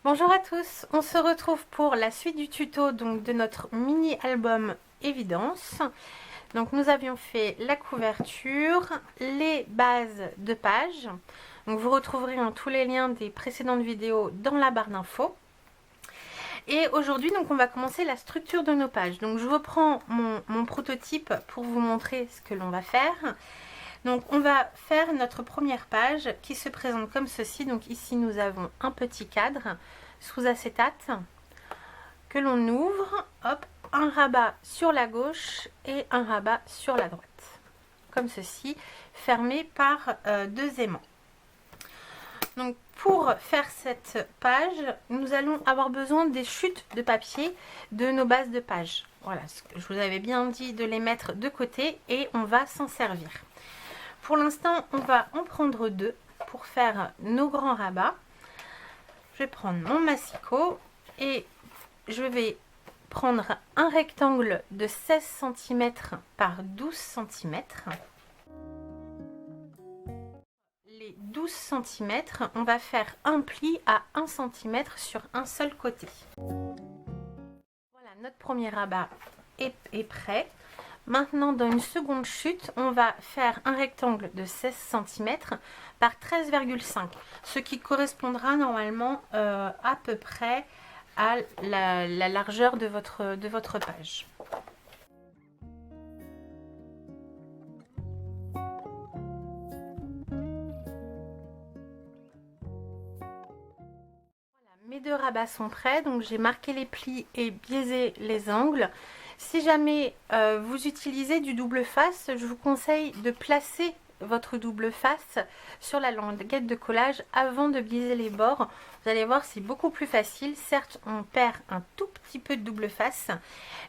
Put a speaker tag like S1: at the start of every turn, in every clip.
S1: Bonjour à tous, on se retrouve pour la suite du tuto donc de notre mini album Évidence. Donc nous avions fait la couverture, les bases de page. Donc vous retrouverez tous les liens des précédentes vidéos dans la barre d'infos. Et aujourd'hui donc on va commencer la structure de nos pages. Donc je reprends mon prototype pour vous montrer ce que l'on va faire. Donc on va faire notre première page qui se présente comme ceci. Donc ici nous avons un petit cadre sous acétate que l'on ouvre, hop, un rabat sur la gauche et un rabat sur la droite, comme ceci, fermé par deux aimants. Donc pour faire cette page, nous allons avoir besoin des chutes de papier de nos bases de page. Voilà, je vous avais bien dit de les mettre de côté et on va s'en servir. Pour l'instant, on va en prendre deux pour faire nos grands rabats. Je vais prendre mon massicot et je vais prendre un rectangle de 16 cm par 12 cm. Les 12 cm, on va faire un pli à 1 cm sur un seul côté. Voilà, notre premier rabat est prêt. Maintenant, dans une seconde chute, on va faire un rectangle de 16 cm par 13,5, ce qui correspondra normalement à peu près à la largeur de votre page. Voilà, mes deux rabats sont prêts, donc j'ai marqué les plis et biaisé les angles. Si jamais vous utilisez du double face, je vous conseille de placer votre double face sur la languette de collage avant de biaiser les bords. Vous allez voir, c'est beaucoup plus facile. Certes, on perd un tout petit peu de double face,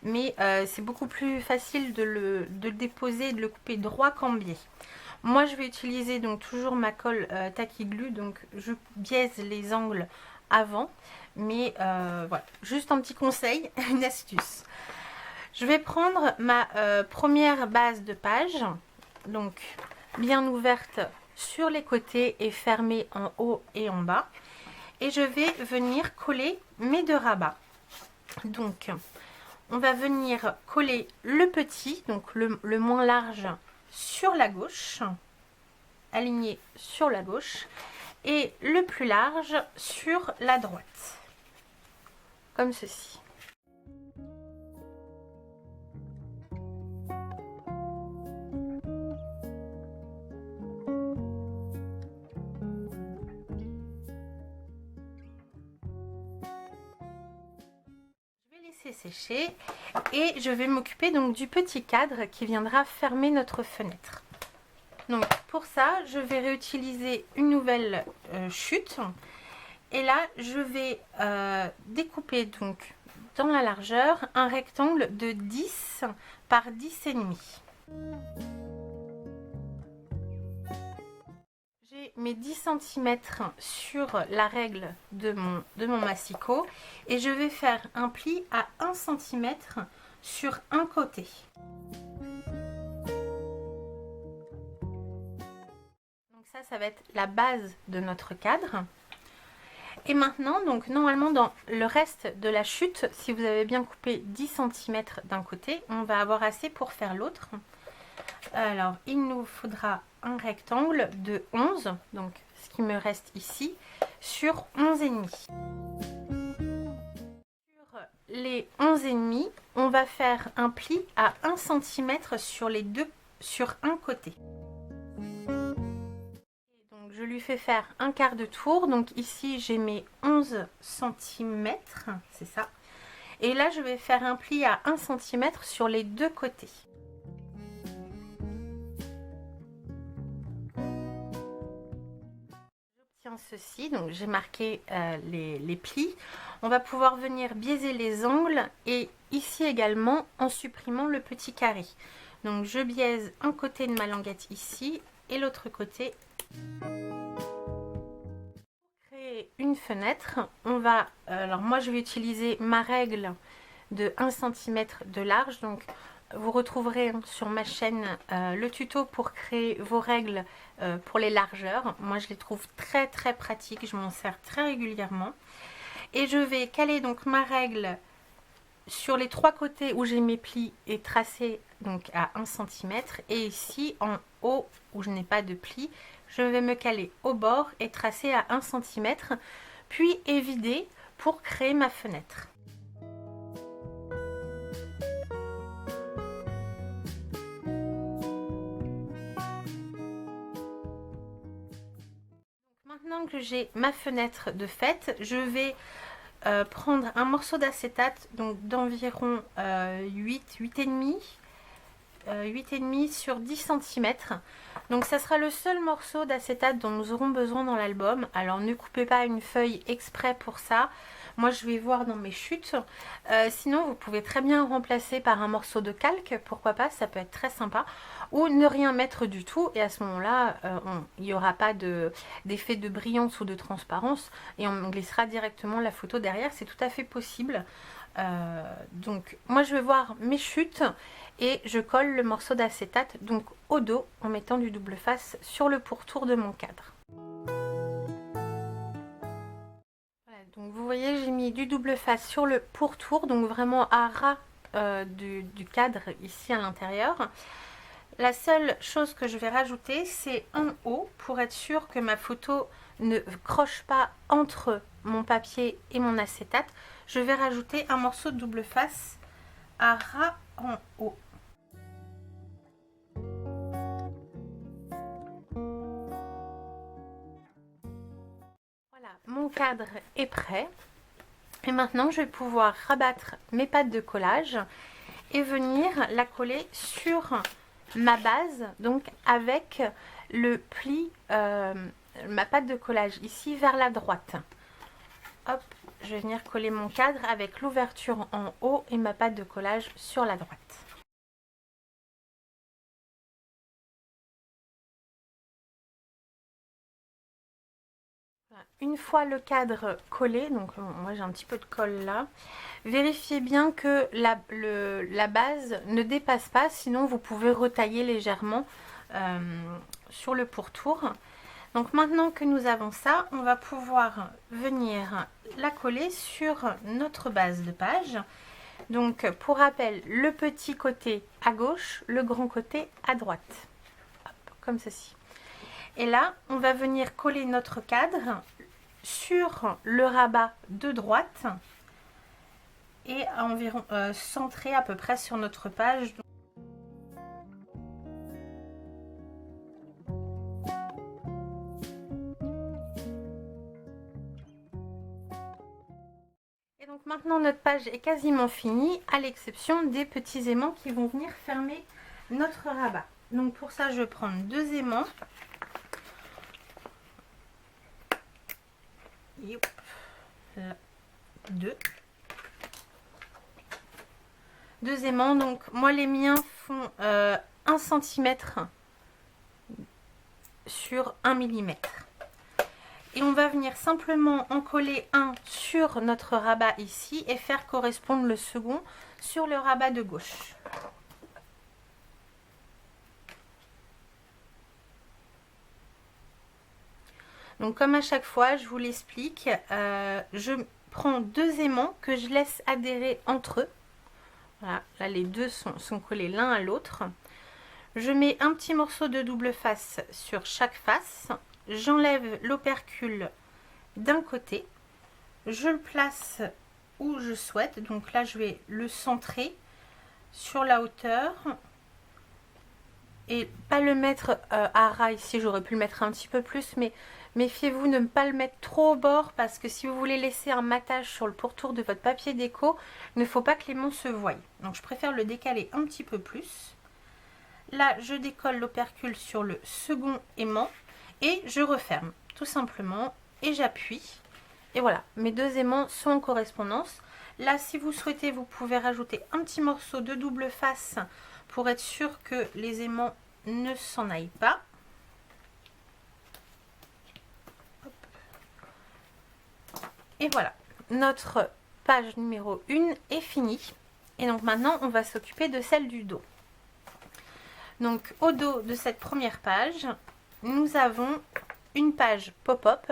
S1: mais c'est beaucoup plus facile de le déposer et de le couper droit qu'en biais. Moi, je vais utiliser donc toujours ma colle Tacky Glue, donc je biaise les angles avant, mais voilà, juste un petit conseil, une astuce. Je vais prendre ma première base de page, donc bien ouverte sur les côtés et fermée en haut et en bas. Et je vais venir coller mes deux rabats. Donc, on va venir coller le petit, donc le moins large, sur la gauche, aligné sur la gauche, et le plus large sur la droite, comme ceci. Sécher et je vais m'occuper donc du petit cadre qui viendra fermer notre fenêtre. Donc pour ça, je vais réutiliser une nouvelle chute et là je vais découper donc dans la largeur un rectangle de 10 par 10,5. Mes 10 cm sur la règle de mon massicot et je vais faire un pli à 1 cm sur un côté. Donc ça va être la base de notre cadre. Et maintenant, donc normalement dans le reste de la chute, si vous avez bien coupé 10 cm d'un côté, on va avoir assez pour faire l'autre. Alors, il nous faudra un rectangle de 11, donc ce qui me reste ici, sur 11,5. Sur les 11,5, on va faire un pli à 1 cm sur un côté. Donc, je lui fais faire un quart de tour. Donc ici, j'ai mes 11 cm, c'est ça. Et là, je vais faire un pli à 1 cm sur les deux côtés. Ceci, donc j'ai marqué les plis. On va pouvoir venir biaiser les angles et ici également en supprimant le petit carré. Donc je biaise un côté de ma languette ici et l'autre côté. Pour créer une fenêtre, on va, alors moi je vais utiliser ma règle de 1 cm de large, donc vous retrouverez sur ma chaîne le tuto pour créer vos règles pour les largeurs. Moi je les trouve très pratiques, je m'en sers très régulièrement. Et je vais caler donc ma règle sur les 3 côtés où j'ai mes plis et tracer donc à 1 cm. Et ici en haut où je n'ai pas de plis, je vais me caler au bord et tracer à 1 cm, puis évider pour créer ma fenêtre. Maintenant que j'ai ma fenêtre de faite, je vais prendre un morceau d'acétate donc d'environ 8,5 sur 10 cm. Donc ça sera le seul morceau d'acétate dont nous aurons besoin dans l'album. Alors ne coupez pas une feuille exprès pour ça. Moi je vais voir dans mes chutes. Sinon vous pouvez très bien remplacer par un morceau de calque, pourquoi pas, ça peut être très sympa. Ou ne rien mettre du tout et à ce moment-là, il n'y aura pas d'effet de brillance ou de transparence et on glissera directement la photo derrière, c'est tout à fait possible. Donc moi je vais voir mes chutes et je colle le morceau d'acétate donc au dos en mettant du double face sur le pourtour de mon cadre. Voilà, donc vous voyez j'ai mis du double face sur le pourtour, donc vraiment à ras du cadre ici à l'intérieur. La seule chose que je vais rajouter, c'est en haut, pour être sûr que ma photo ne croche pas entre mon papier et mon acétate, je vais rajouter un morceau de double face à ras en haut. Voilà, mon cadre est prêt. Et maintenant, je vais pouvoir rabattre mes pâtes de collage et venir la coller sur ma base, donc avec le pli, ma pâte de collage ici vers la droite. Hop, je vais venir coller mon cadre avec l'ouverture en haut et ma pâte de collage sur la droite. Une fois le cadre collé, donc moi j'ai un petit peu de colle là, vérifiez bien que la base ne dépasse pas, sinon vous pouvez retailler légèrement sur le pourtour. Donc maintenant que nous avons ça, on va pouvoir venir la coller sur notre base de page. Donc pour rappel, le petit côté à gauche, le grand côté à droite. Hop, comme ceci. Et là, on va venir coller notre cadre sur le rabat de droite et à environ centré à peu près sur notre page. Et donc maintenant notre page est quasiment finie, à l'exception des petits aimants qui vont venir fermer notre rabat. Donc pour ça, je vais prendre 2 aimants. Là, 2 aimants. Donc moi les miens font 1 cm sur 1 mm. Et on va venir simplement en coller un sur notre rabat ici et faire correspondre le second sur le rabat de gauche. Donc comme à chaque fois, je vous l'explique, je prends 2 aimants que je laisse adhérer entre eux. Voilà, là les deux sont collés l'un à l'autre. Je mets un petit morceau de double face sur chaque face. J'enlève l'opercule d'un côté. Je le place où je souhaite. Donc là, je vais le centrer sur la hauteur. Et pas le mettre à ras ici. J'aurais pu le mettre un petit peu plus, mais méfiez-vous de ne pas le mettre trop au bord parce que si vous voulez laisser un matage sur le pourtour de votre papier déco, il ne faut pas que l'aimant se voie. Donc je préfère le décaler un petit peu plus. Là, je décolle l'opercule sur le second aimant et je referme tout simplement et j'appuie. Et voilà, mes 2 aimants sont en correspondance. Là, si vous souhaitez, vous pouvez rajouter un petit morceau de double face pour être sûr que les aimants ne s'en aillent pas. Et voilà, notre page numéro 1 est finie. Et donc maintenant, on va s'occuper de celle du dos. Donc au dos de cette première page, nous avons une page pop-up.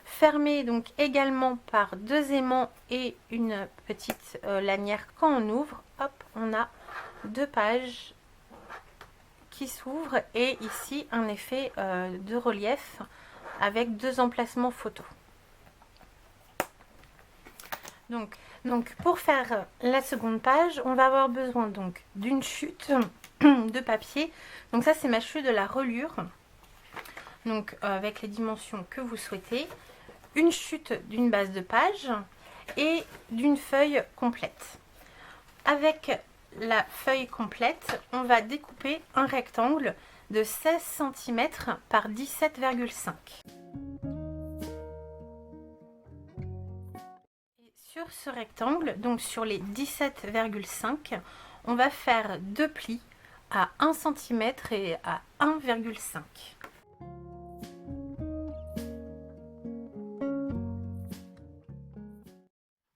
S1: fermé donc également par 2 aimants et une petite lanière. Quand on ouvre, hop, on a 2 pages qui s'ouvrent et ici un effet de relief avec 2 emplacements photos. Donc pour faire la seconde page, on va avoir besoin donc d'une chute de papier. Donc ça c'est ma chute de la reliure, donc avec les dimensions que vous souhaitez, une chute d'une base de page et d'une feuille complète. Avec la feuille complète, on va découper un rectangle de 16 cm par 17,5. Sur ce rectangle, donc sur les 17,5, on va faire 2 plis à 1 cm et à 1,5.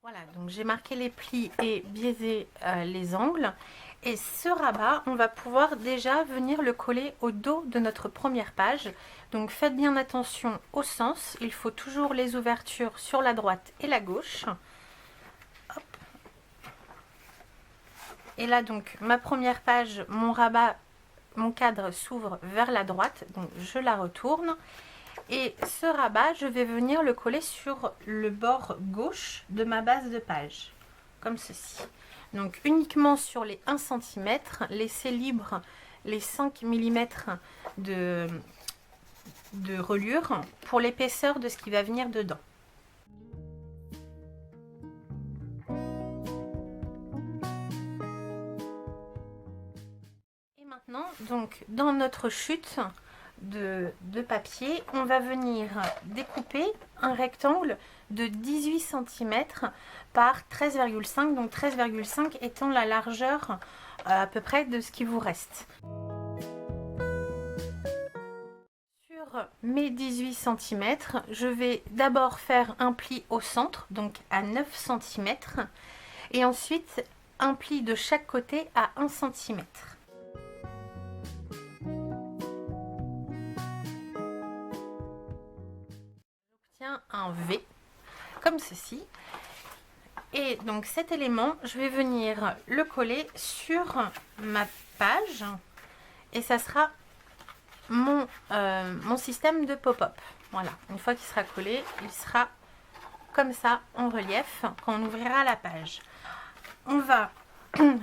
S1: Voilà, donc j'ai marqué les plis et biaisé les angles. Et ce rabat, on va pouvoir déjà venir le coller au dos de notre première page. Donc faites bien attention au sens, il faut toujours les ouvertures sur la droite et la gauche. Hop. Et là donc ma première page, mon rabat, mon cadre s'ouvre vers la droite, donc je la retourne. Et ce rabat, je vais venir le coller sur le bord gauche de ma base de page, comme ceci. Donc uniquement sur les 1 cm, laissez libre les 5 mm de reliure pour l'épaisseur de ce qui va venir dedans. Et maintenant, donc dans notre chute de papier, on va venir découper un rectangle de 18 cm par 13,5, donc 13,5 étant la largeur à peu près de ce qui vous reste. Sur mes 18 cm, je vais d'abord faire un pli au centre, donc à 9 cm, et ensuite un pli de chaque côté à 1 cm. Un V comme ceci, et donc cet élément je vais venir le coller sur ma page et ça sera mon système de pop-up. Voilà, une fois qu'il sera collé, il sera comme ça en relief quand on ouvrira la page. On va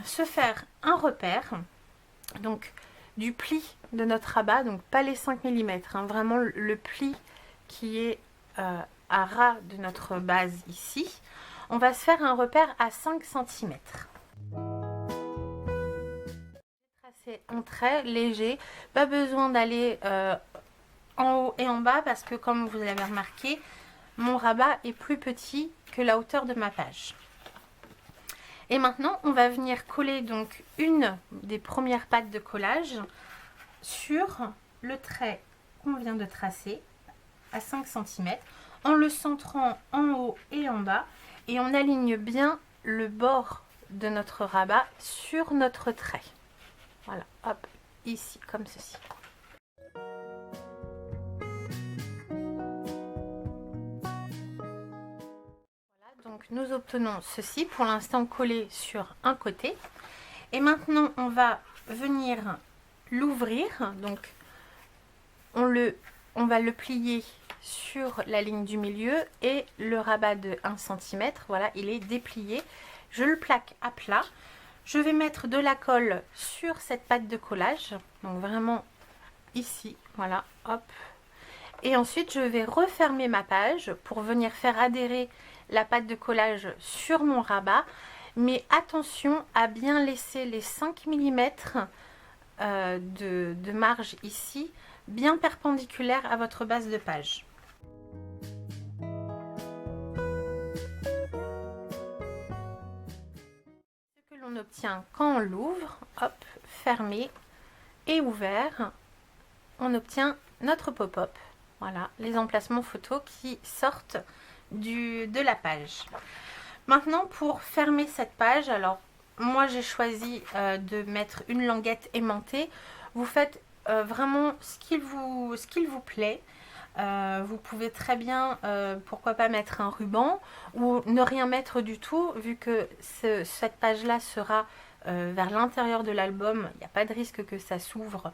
S1: se faire un repère donc du pli de notre rabat, donc pas les 5 mm, hein, vraiment le pli qui est à ras de notre base ici. On va se faire un repère à 5 cm. Tracer un trait léger, pas besoin d'aller en haut et en bas parce que comme vous l'avez remarqué, mon rabat est plus petit que la hauteur de ma page. Et maintenant on va venir coller donc une des premières pattes de collage sur le trait qu'on vient de tracer à 5 cm en le centrant en haut et en bas, et on aligne bien le bord de notre rabat sur notre trait. Voilà, hop, ici comme ceci. Voilà, donc nous obtenons ceci pour l'instant collé sur un côté, et maintenant on va venir l'ouvrir. Donc on va le plier sur la ligne du milieu et le rabat de 1 cm, voilà, il est déplié. Je le plaque à plat. Je vais mettre de la colle sur cette pâte de collage, donc vraiment ici, voilà, hop. Et ensuite je vais refermer ma page pour venir faire adhérer la pâte de collage sur mon rabat, mais attention à bien laisser les 5 mm de marge ici, bien perpendiculaire à votre base de page. Ce que l'on obtient quand on l'ouvre, hop, fermé et ouvert, on obtient notre pop-up. Voilà, les emplacements photos qui sortent de la page. Maintenant, pour fermer cette page, alors moi j'ai choisi de mettre une languette aimantée. Vous faites vraiment ce qu'il vous plaît. Vous pouvez très bien, pourquoi pas mettre un ruban ou ne rien mettre du tout, vu que cette page-là sera vers l'intérieur de l'album. Il n'y a pas de risque que ça s'ouvre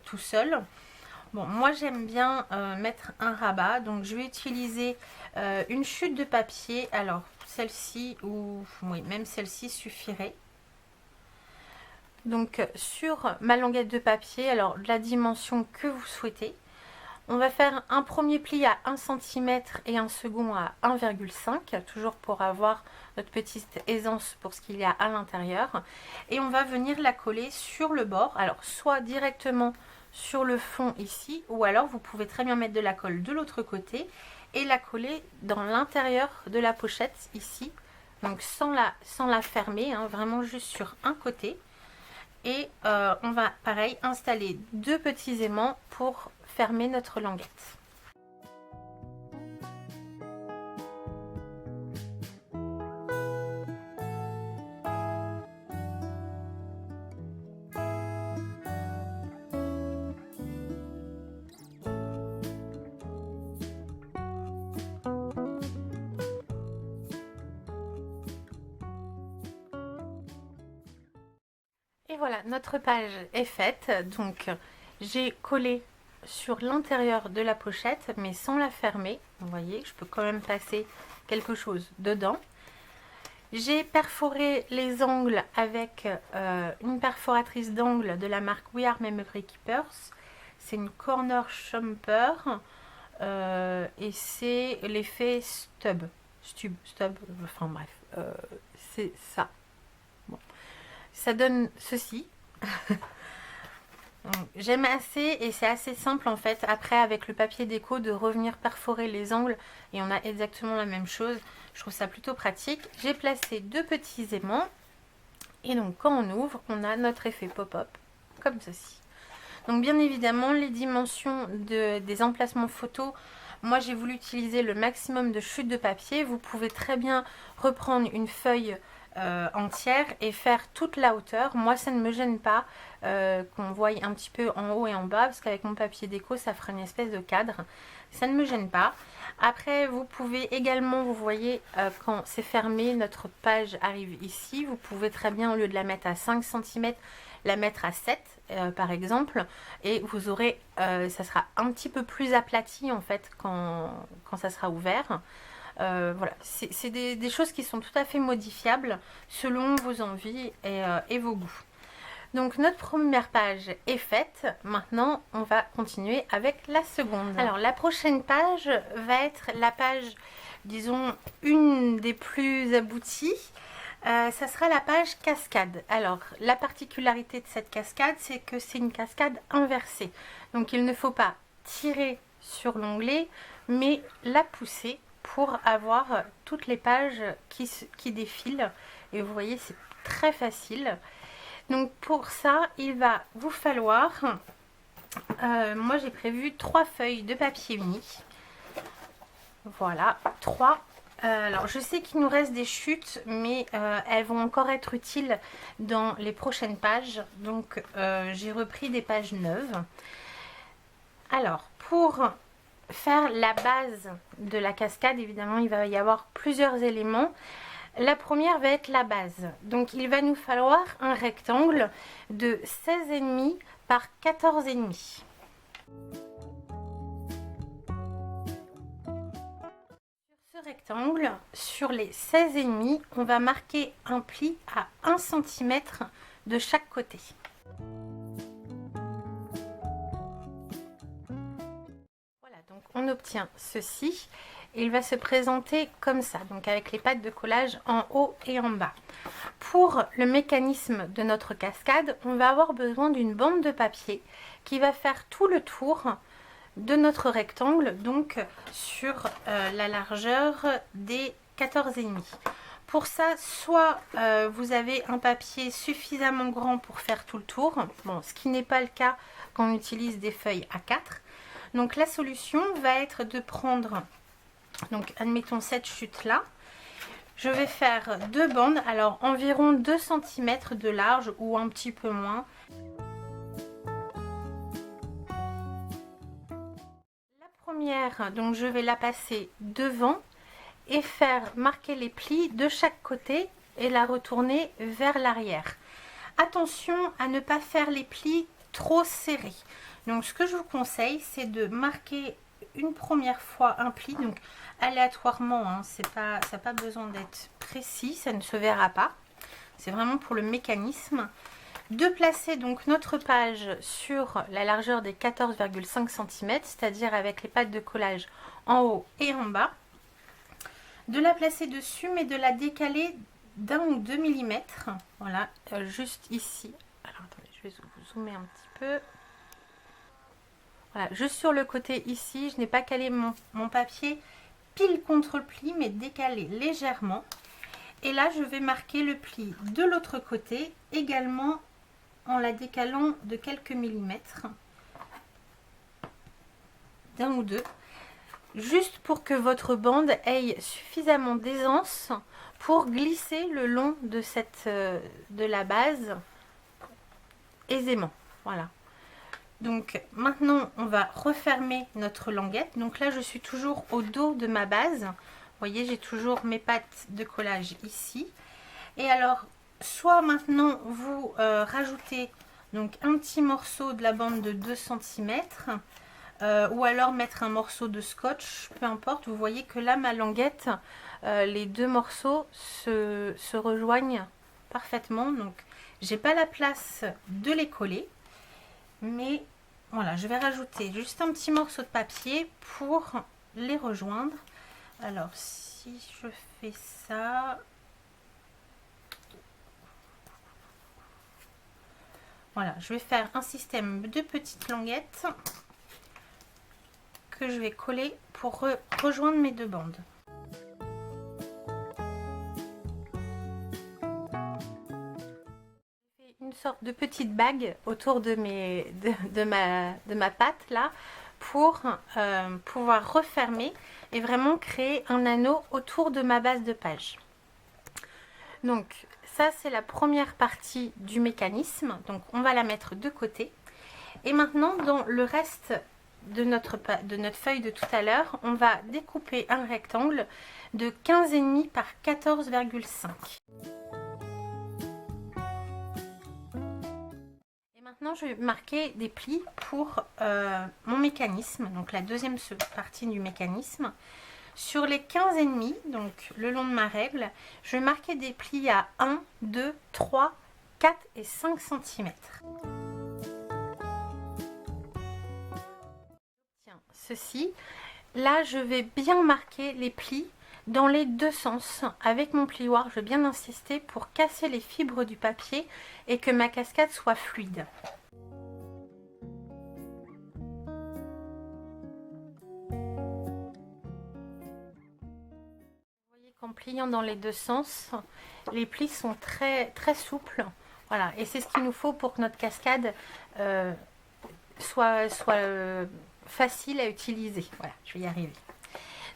S1: tout seul. Bon, moi j'aime bien mettre un rabat, donc je vais utiliser une chute de papier. Alors celle-ci, ou oui, même celle-ci suffirait. Donc sur ma languette de papier, alors de la dimension que vous souhaitez, on va faire un premier pli à 1 cm et un second à 1,5, toujours pour avoir notre petite aisance pour ce qu'il y a à l'intérieur. Et on va venir la coller sur le bord, alors soit directement sur le fond ici, ou alors vous pouvez très bien mettre de la colle de l'autre côté et la coller dans l'intérieur de la pochette ici, donc sans la fermer, hein, vraiment juste sur un côté. Et on va pareil installer 2 petits aimants pour fermer notre languette. Et voilà, notre page est faite. Donc j'ai collé sur l'intérieur de la pochette, mais sans la fermer. Vous voyez, je peux quand même passer quelque chose dedans. J'ai perforé les angles avec une perforatrice d'angles de la marque We Are Memory Keepers. C'est une Corner Shumper et c'est l'effet stub, enfin bref, c'est ça. Bon. Ça donne ceci. J'aime assez, et c'est assez simple en fait après avec le papier déco de revenir perforer les angles et on a exactement la même chose. Je trouve ça plutôt pratique. J'ai placé 2 petits aimants et donc quand on ouvre on a notre effet pop-up comme ceci. Donc bien évidemment les dimensions des emplacements photos, moi j'ai voulu utiliser le maximum de chutes de papier. Vous pouvez très bien reprendre une feuille entière et faire toute la hauteur. Moi ça ne me gêne pas qu'on voie un petit peu en haut et en bas, parce qu'avec mon papier déco ça fera une espèce de cadre, ça ne me gêne pas. Après vous pouvez également, vous voyez quand c'est fermé, notre page arrive ici, vous pouvez très bien au lieu de la mettre à 5 cm la mettre à 7 par exemple, et vous aurez ça sera un petit peu plus aplati en fait quand ça sera ouvert. Voilà, c'est des choses qui sont tout à fait modifiables selon vos envies et vos goûts. Donc notre première page est faite. Maintenant on va continuer avec la seconde. Alors la prochaine page va être la page, disons, une des plus abouties. Ça sera la page cascade. Alors la particularité de cette cascade, c'est que c'est une cascade inversée. Donc il ne faut pas tirer sur l'onglet mais la pousser pour avoir toutes les pages qui défilent. Et vous voyez, c'est très facile. Donc pour ça, il va vous falloir, moi j'ai prévu 3 feuilles de papier uni. Voilà, 3. Alors je sais qu'il nous reste des chutes, mais elles vont encore être utiles dans les prochaines pages. Donc j'ai repris des pages neuves. Alors pour faire la base de la cascade, évidemment il va y avoir plusieurs éléments. La première va être la base. Donc il va nous falloir un rectangle de 16,5 par 14,5. Sur ce rectangle, sur les 16,5, on va marquer un pli à 1 cm de chaque côté. Voilà, donc on obtient ceci. Il va se présenter comme ça, donc avec les pattes de collage en haut et en bas. Pour le mécanisme de notre cascade, on va avoir besoin d'une bande de papier qui va faire tout le tour de notre rectangle, donc sur la largeur des 14,5. Pour ça, soit vous avez un papier suffisamment grand pour faire tout le tour, bon, ce qui n'est pas le cas quand on utilise des feuilles A4. Donc la solution va être de prendre, donc admettons cette chute là, je vais faire 2 bandes, alors environ 2 cm de large ou un petit peu moins. La première, donc je vais la passer devant et faire marquer les plis de chaque côté et la retourner vers l'arrière. Attention à ne pas faire les plis trop serrés. Donc ce que je vous conseille, c'est de marquer une première fois un pli, donc aléatoirement, hein, ça n'a pas besoin d'être précis, ça ne se verra pas. C'est vraiment pour le mécanisme. De placer donc notre page sur la largeur des 14,5 cm, c'est-à-dire avec les pattes de collage en haut et en bas. De la placer dessus, mais de la décaler d'1 ou 2 mm. Voilà, juste ici. Alors attendez, je vais vous zoomer un petit peu. Voilà, juste sur le côté ici, je n'ai pas calé mon papier pile contre le pli, mais décalé légèrement. Et là, je vais marquer le pli de l'autre côté, également en la décalant de quelques millimètres, d'1 ou 2, juste pour que votre bande ait suffisamment d'aisance pour glisser le long de la base aisément. Voilà. Donc maintenant, on va refermer notre languette. Donc là, je suis toujours au dos de ma base. Vous voyez, j'ai toujours mes pattes de collage ici. Et alors, soit maintenant, vous rajoutez donc un petit morceau de la bande de 2 cm, ou alors mettre un morceau de scotch, peu importe. Vous voyez que là, ma languette, les deux morceaux se rejoignent parfaitement. Donc, j'ai pas la place de les coller. Mais voilà, je vais rajouter juste un petit morceau de papier pour les rejoindre. Alors, si je fais ça... Voilà, je vais faire un système de petites languettes que je vais coller pour rejoindre mes deux bandes. Une sorte de petite bague autour de ma patte là pour pouvoir refermer et vraiment créer un anneau autour de ma base de page. Donc ça, c'est la première partie du mécanisme, donc on va la mettre de côté. Et maintenant, dans le reste de notre feuille de tout à l'heure, on va découper un rectangle de 15,5 par 14,5. Maintenant, je vais marquer des plis pour mon mécanisme, donc la deuxième partie du mécanisme. Sur les 15,5, donc le long de ma règle, je vais marquer des plis à 1, 2, 3, 4 et 5 cm. Tiens, ceci, là je vais bien marquer les plis dans les deux sens. Avec mon plioir, je vais bien insister pour casser les fibres du papier et que ma cascade soit fluide. En pliant dans les deux sens, les plis sont très souples. Voilà, et c'est ce qu'il nous faut pour que notre cascade soit facile à utiliser. Voilà, je vais y arriver.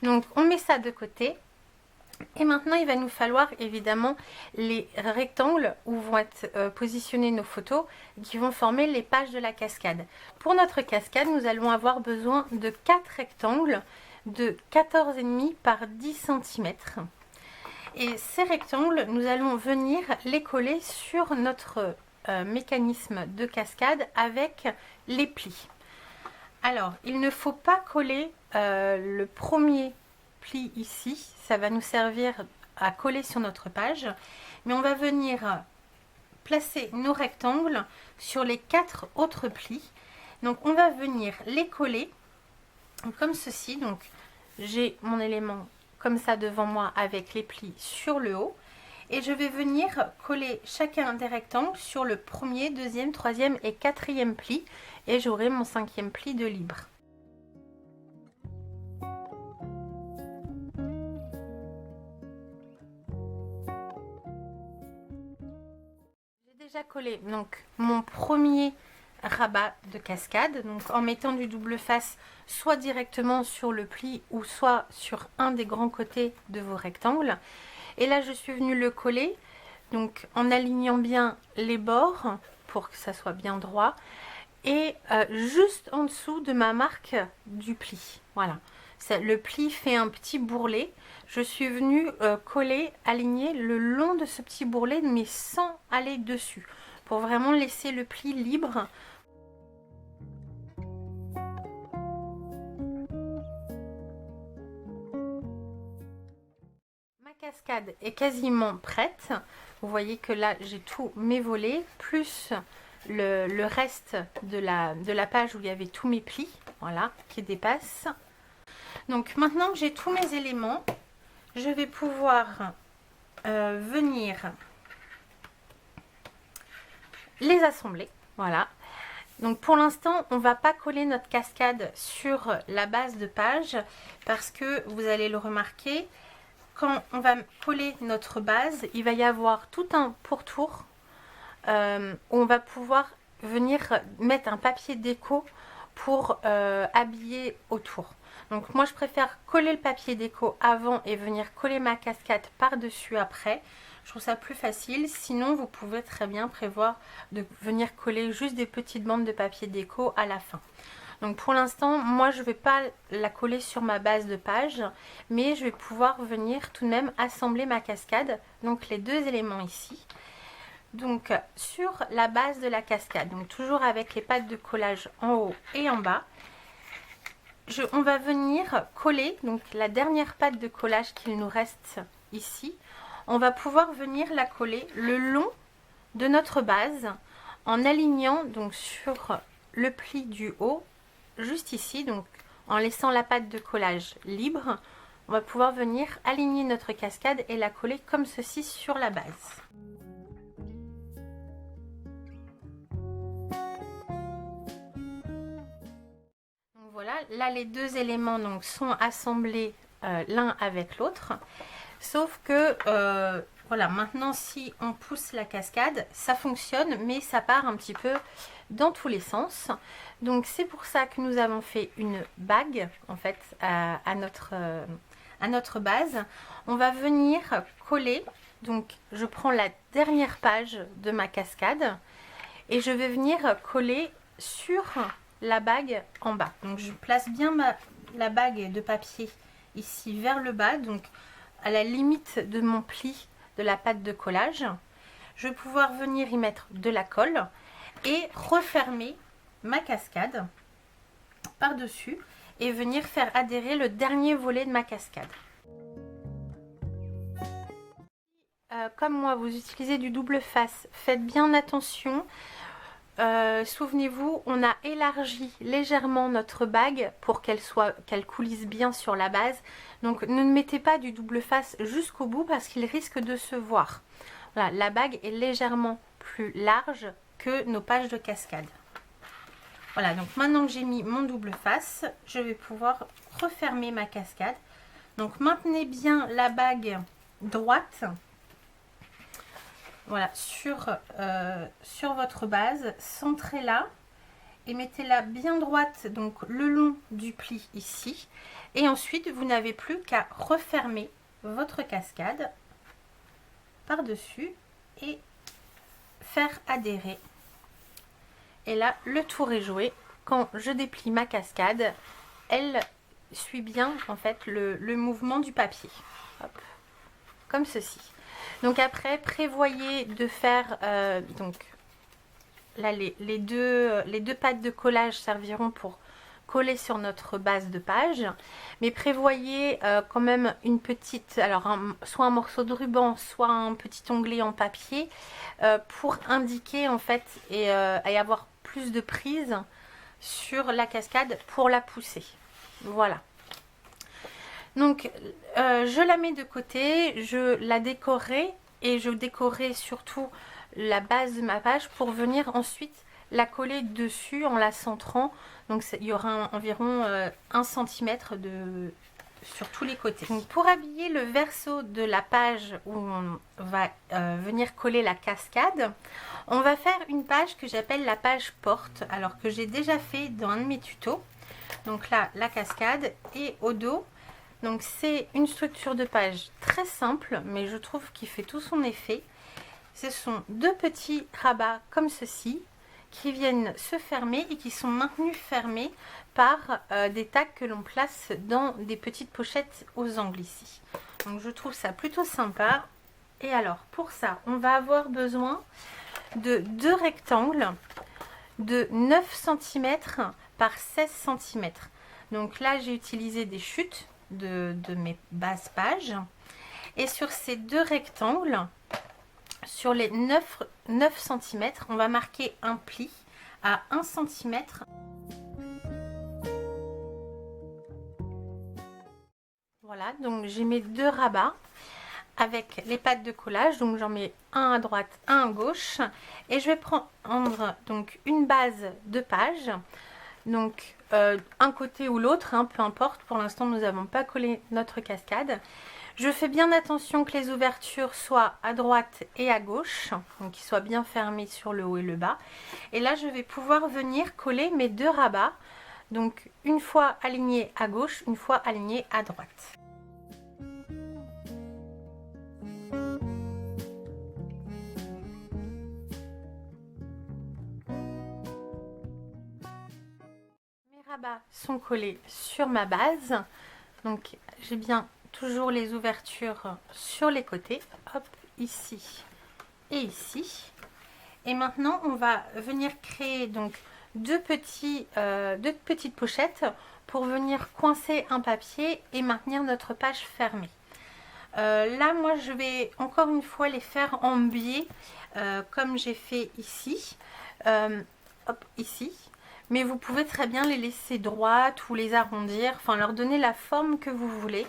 S1: Donc on met ça de côté. Et maintenant, il va nous falloir évidemment les rectangles où vont être positionnées nos photos qui vont former les pages de la cascade. Pour notre cascade, nous allons avoir besoin de 4 rectangles de 14,5 par 10 cm. Et ces rectangles, nous allons venir les coller sur notre mécanisme de cascade avec les plis. Alors, il ne faut pas coller le premier pli ici, ça va nous servir à coller sur notre page, mais on va venir placer nos rectangles sur les 4 autres plis. Donc on va venir les coller comme ceci. Donc j'ai mon élément comme ça devant moi avec les plis sur le haut et je vais venir coller chacun des rectangles sur le premier, deuxième, troisième et quatrième pli et j'aurai mon 5e pli de libre. Déjà collé donc mon premier rabat de cascade, donc en mettant du double face soit directement sur le pli ou soit sur un des grands côtés de vos rectangles. Et là je suis venue le coller donc en alignant bien les bords pour que ça soit bien droit et juste en dessous de ma marque du pli. Voilà, le pli fait un petit bourrelet. Je suis venue coller, aligner le long de ce petit bourrelet, mais sans aller dessus, pour vraiment laisser le pli libre. Ma cascade est quasiment prête. Vous voyez que là j'ai tous mes volets, plus le reste de la page où il y avait tous mes plis, voilà, qui dépassent. Donc maintenant que j'ai tous mes éléments, je vais pouvoir venir les assembler. Voilà. Donc pour l'instant, on va pas coller notre cascade sur la base de page parce que vous allez le remarquer, quand on va coller notre base, il va y avoir tout un pourtour où on va pouvoir venir mettre un papier déco pour habiller autour. Donc moi je préfère coller le papier déco avant et venir coller ma cascade par-dessus après. Je trouve ça plus facile. Sinon vous pouvez très bien prévoir de venir coller juste des petites bandes de papier déco à la fin. Donc pour l'instant moi je ne vais pas la coller sur ma base de page, mais je vais pouvoir venir tout de même assembler ma cascade. Donc les deux éléments ici. Donc sur la base de la cascade, donc toujours avec les pattes de collage en haut et en bas, on va venir coller donc la dernière patte de collage qu'il nous reste ici. On va pouvoir venir la coller le long de notre base en alignant donc sur le pli du haut, juste ici, donc en laissant la patte de collage libre. On va pouvoir venir aligner notre cascade et la coller comme ceci sur la base. Voilà, là les deux éléments donc sont assemblés l'un avec l'autre, sauf que voilà, maintenant si on pousse la cascade, ça fonctionne, mais ça part un petit peu dans tous les sens. Donc c'est pour ça que nous avons fait une bague en fait à notre base. On va venir coller, donc je prends la dernière page de ma cascade et je vais venir coller sur la bague en bas. Donc je place bien la bague de papier ici vers le bas, donc à la limite de mon pli de la pâte de collage. Je vais pouvoir venir y mettre de la colle et refermer ma cascade par dessus et venir faire adhérer le dernier volet de ma cascade. Comme moi vous utilisez du double face, faites bien attention. Souvenez-vous, on a élargi légèrement notre bague pour qu'elle coulisse bien sur la base. Donc ne mettez pas du double face jusqu'au bout parce qu'il risque de se voir. Voilà, la bague est légèrement plus large que nos pages de cascade. Voilà, donc maintenant que j'ai mis mon double face, je vais pouvoir refermer ma cascade. Donc maintenez bien la bague droite. Voilà, sur votre base, centrez-la et mettez-la bien droite, donc le long du pli ici. Et ensuite, vous n'avez plus qu'à refermer votre cascade par-dessus et faire adhérer. Et là, le tour est joué. Quand je déplie ma cascade, elle suit bien en fait le mouvement du papier. Hop, comme ceci. Donc après, prévoyez de faire, donc là les deux pattes de collage serviront pour coller sur notre base de page. Mais prévoyez quand même une petite, alors soit un morceau de ruban, soit un petit onglet en papier pour indiquer en fait et avoir plus de prise sur la cascade pour la pousser. Voilà. Donc je la mets de côté, je la décorerai et je décorerai surtout la base de ma page pour venir ensuite la coller dessus en la centrant. Donc il y aura environ 1 cm sur tous les côtés. Donc, pour habiller le verso de la page où on va venir coller la cascade, on va faire une page que j'appelle la page porte, alors que j'ai déjà fait dans un de mes tutos. Donc là, la cascade et au dos. Donc c'est une structure de page très simple, mais je trouve qu'il fait tout son effet. Ce sont deux petits rabats comme ceci, qui viennent se fermer et qui sont maintenus fermés par des tags que l'on place dans des petites pochettes aux angles ici. Donc je trouve ça plutôt sympa. Et alors pour ça, on va avoir besoin de 2 rectangles de 9 cm par 16 cm. Donc là j'ai utilisé des chutes de mes bases pages. Et sur ces 2 rectangles, sur les 9 cm, on va marquer un pli à 1 cm. Voilà, donc j'ai mes 2 rabats avec les pattes de collage. Donc j'en mets un à droite, un à gauche. Et je vais prendre donc une base de page. Donc un côté ou l'autre, hein, peu importe. Pour l'instant, nous n'avons pas collé notre cascade. Je fais bien attention que les ouvertures soient à droite et à gauche, donc qu'ils soient bien fermés sur le haut et le bas. Et là, je vais pouvoir venir coller mes 2 rabats, donc une fois alignés à gauche, une fois alignés à droite. Mes rabats sont collés sur ma base, donc j'ai bien toujours les ouvertures sur les côtés, hop, ici et ici. Et maintenant on va venir créer donc deux petites pochettes pour venir coincer un papier et maintenir notre page fermée. Là moi je vais encore une fois les faire en biais comme j'ai fait ici, hop, ici. Mais vous pouvez très bien les laisser droites ou les arrondir, enfin leur donner la forme que vous voulez.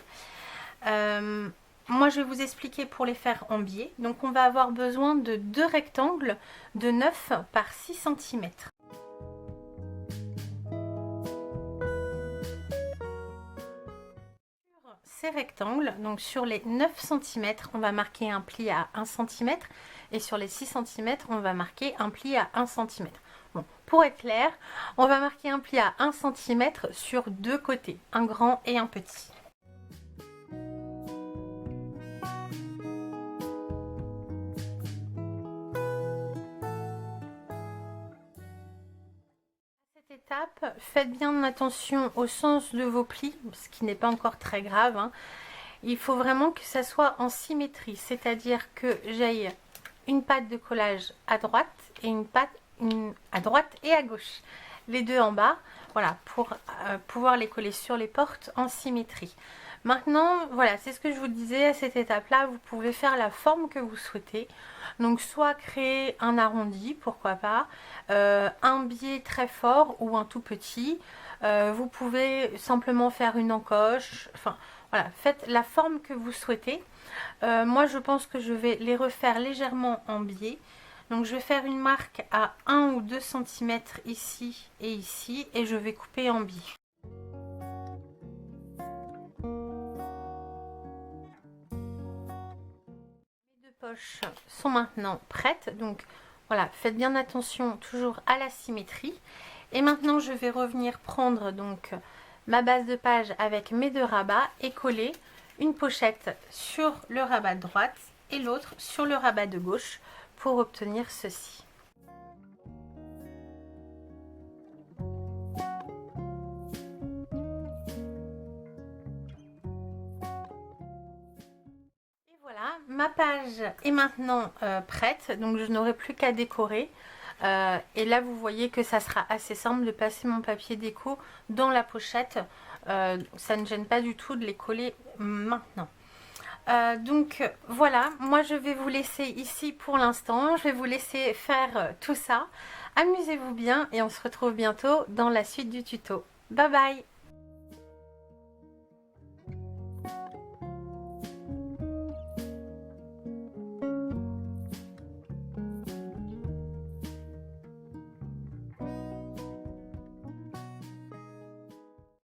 S1: Moi je vais vous expliquer pour les faire en biais. Donc on va avoir besoin de 2 rectangles de 9 par 6 cm. Sur ces rectangles, donc sur les 9 cm, on va marquer un pli à 1 cm et sur les 6 cm, on va marquer un pli à 1 cm. Bon, pour être clair, on va marquer un pli à 1 cm sur 2 côtés, un grand et un petit. Étape, faites bien attention au sens de vos plis, ce qui n'est pas encore très grave, hein. Il faut vraiment que ça soit en symétrie, c'est-à-dire que j'aille une patte de collage à droite et une patte à droite et à gauche, les deux en bas, voilà, pour pouvoir les coller sur les portes en symétrie. Maintenant, voilà, c'est ce que je vous disais, à cette étape-là, vous pouvez faire la forme que vous souhaitez. Donc, soit créer un arrondi, pourquoi pas, un biais très fort ou un tout petit. Vous pouvez simplement faire une encoche. Enfin, voilà, faites la forme que vous souhaitez. Moi, je pense que je vais les refaire légèrement en biais. Donc, je vais faire une marque à 1 ou 2 cm ici et ici et je vais couper en biais. Poches sont maintenant prêtes, donc voilà, faites bien attention toujours à la symétrie. Et maintenant je vais revenir prendre donc ma base de page avec mes 2 rabats et coller une pochette sur le rabat de droite et l'autre sur le rabat de gauche pour obtenir ceci. Ma page est maintenant prête, donc je n'aurai plus qu'à décorer. Et là vous voyez que ça sera assez simple de passer mon papier déco dans la pochette. Ça ne gêne pas du tout de les coller maintenant. Donc voilà, moi je vais vous laisser ici pour l'instant. Je vais vous laisser faire tout ça. Amusez-vous bien et on se retrouve bientôt dans la suite du tuto. Bye bye!